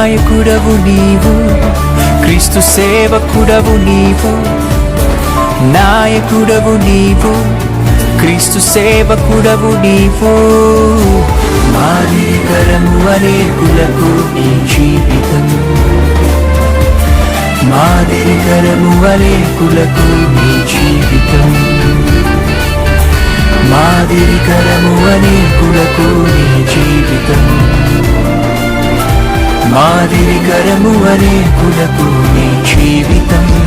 నాయకుడవు నీవు, క్రీస్తు సేవకుడవు నీవు. నాయకుడవు నీవు, క్రీస్తు సేవకుడవు నీవు. మాదిరికరము అనేకులకు నీ జీవితం, మాదిరికరము అనేకులకు నీ జీవితం. మాదిరికరము అనేకులకు నీ జీవితం, మాదిరికరము అనేకులకు నీ జీవితం.